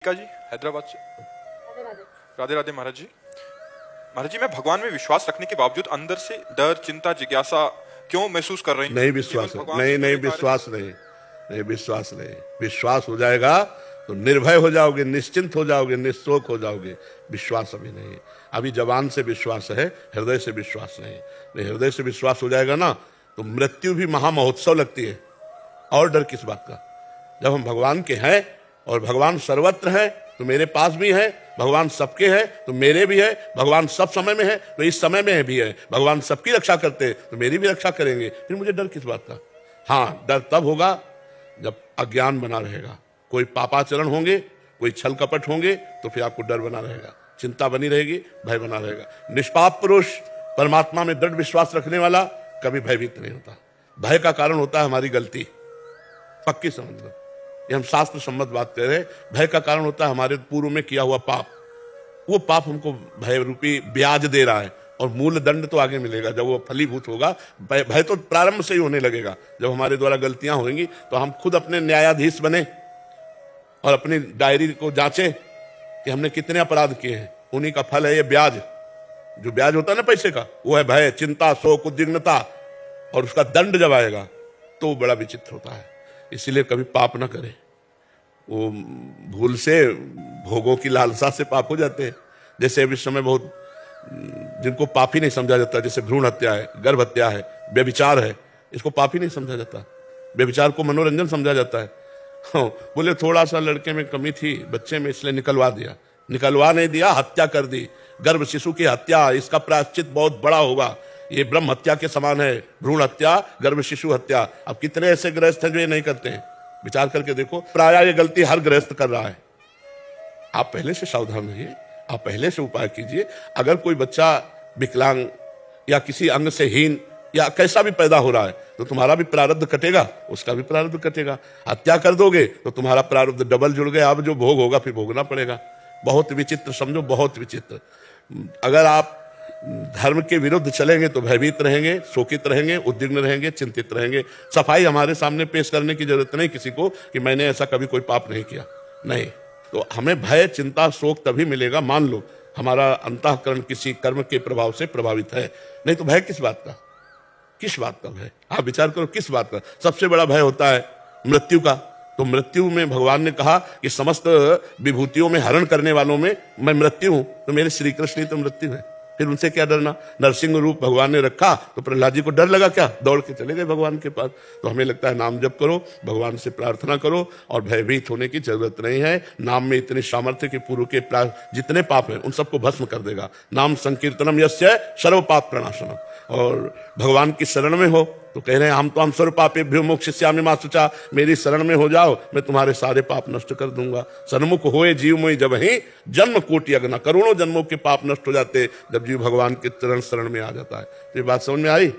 का जी हैदराबाद से। राधे राधे। राधे राधे महाराज जी। महाराज जी, मैं भगवान में विश्वास रखने के बावजूद अंदर से डर, चिंता, जिज्ञासा क्यों महसूस कर रही हूँ? नहीं विश्वास है, नहीं विश्वास नहीं विश्वास नहीं। विश्वास हो जाएगा तो निर्भय हो जाओगे, निश्चिंत हो जाओगे, निशोक हो जाओगे। विश्वास अभी नहीं है, अभी जबान से विश्वास है, हृदय से विश्वास नहीं। हृदय से विश्वास हो जाएगा ना तो मृत्यु भी महामहोत्सव लगती है। और डर किस बात का? जब हम भगवान के हैं और भगवान सर्वत्र है तो मेरे पास भी है, भगवान सबके है तो मेरे भी है, भगवान सब समय में है तो इस समय में भी है, भगवान सबकी रक्षा करते हैं तो मेरी भी रक्षा करेंगे। फिर मुझे डर किस बात का? हाँ, डर तब होगा जब अज्ञान बना रहेगा, कोई पापाचरण होंगे, कोई छल कपट होंगे तो फिर आपको डर बना रहेगा, चिंता बनी रहेगी, भय बना रहेगा। निष्पाप पुरुष, परमात्मा में दृढ़ विश्वास रखने वाला कभी भयभीत नहीं होता। भय का कारण होता है हमारी गलती, पक्की समझ लो, ये हम शास्त्र सम्मत बात कर रहे हैं। भय का कारण होता है हमारे पूर्व में किया हुआ पाप। वो पाप हमको भय रूपी ब्याज दे रहा है और मूल दंड तो आगे मिलेगा जब वो फलीभूत होगा। भय तो प्रारंभ से ही होने लगेगा। जब हमारे द्वारा गलतियां होंगी तो हम खुद अपने न्यायाधीश बने और अपनी डायरी को जांचे कि हमने कितने अपराध किए हैं। उन्हीं का फल है ये ब्याज। जो ब्याज होता है ना पैसे का, वो है भय, चिंता, शोक, उद्विग्नता। और उसका दंड जब आएगा तो वो बड़ा विचित्र होता है। इसीलिए कभी पाप ना करें। वो भूल से भोगों की लालसा से पाप हो जाते हैं। जैसे अभी समय बहुत जिनको पाप ही नहीं समझा जाता, जैसे भ्रूण हत्या है, गर्भ हत्या है, व्यभिचार है, इसको पाप ही नहीं समझा जाता। व्यभिचार को मनोरंजन समझा जाता है। हाँ, बोले थोड़ा सा लड़के में कमी थी बच्चे में, इसलिए निकलवा दिया। निकलवा नहीं दिया, हत्या कर दी। गर्भ शिशु की हत्या, इसका प्रायश्चित बहुत बड़ा होगा। ये ब्रह्म हत्या के समान है, भ्रूण हत्या, गर्भ शिशु हत्या। अब कितने ऐसे गृहस्थ हैं जो ये नहीं करते हैं? विचार करके देखो। प्रायः ये गलती हर गृहस्थ कर रहा है। आप पहले से सावधान रहिए, आप पहले से उपाय कीजिए। अगर कोई बच्चा विकलांग या किसी अंग से हीन या कैसा भी पैदा हो रहा है तो तुम्हारा भी प्रारब्ध कटेगा, उसका भी प्रारब्ध कटेगा। हत्या कर दोगे तो तुम्हारा प्रारब्ध डबल जुड़ गया। अब जो भोग होगा फिर भोगना पड़ेगा। बहुत विचित्र, समझो बहुत विचित्र। अगर आप धर्म के विरुद्ध चलेंगे तो भयभीत रहेंगे, शोकित रहेंगे, उद्विग्न रहेंगे, चिंतित रहेंगे। सफाई हमारे सामने पेश करने की जरूरत नहीं किसी को कि मैंने ऐसा कभी कोई पाप नहीं किया। नहीं, तो हमें भय, चिंता, शोक तभी मिलेगा मान लो हमारा अंतःकरण किसी कर्म के प्रभाव से प्रभावित है। नहीं तो भय किस बात का? किस बात का भय? आप विचार करो, किस बात का? सबसे बड़ा भय होता है मृत्यु का। तो मृत्यु में भगवान ने कहा कि समस्त विभूतियों में हरण करने वालों में मैं मृत्यु हूं, तो मेरे श्री कृष्ण ही तो मृत्यु है। फिर उनसे क्या डरना? नरसिंह रूप भगवान ने रखा तो प्रहलाद जी को डर लगा क्या? दौड़ के चले गए भगवान के पास। तो हमें लगता है नाम जप करो, भगवान से प्रार्थना करो और भयभीत होने की जरूरत नहीं है। नाम में इतनी सामर्थ्य कि पूर्व के जितने पाप हैं उन सबको भस्म कर देगा। नाम संकीर्तनम यस्य सर्व पाप प्रणाशनम। और भगवान की शरण में हो तो कह रहे हैं हम तो हम सर्व पापेभ्यो मोक्षयिष्यामि मा शुचा। मेरी शरण में हो जाओ, मैं तुम्हारे सारे पाप नष्ट कर दूंगा। सन्मुख होए जीव मोहि जब ही जन्म कोटि अगना। करोड़ों जन्मों के पाप नष्ट हो जाते जब जीव भगवान के चरण शरण में आ जाता है। तो ये बात समझ में आई?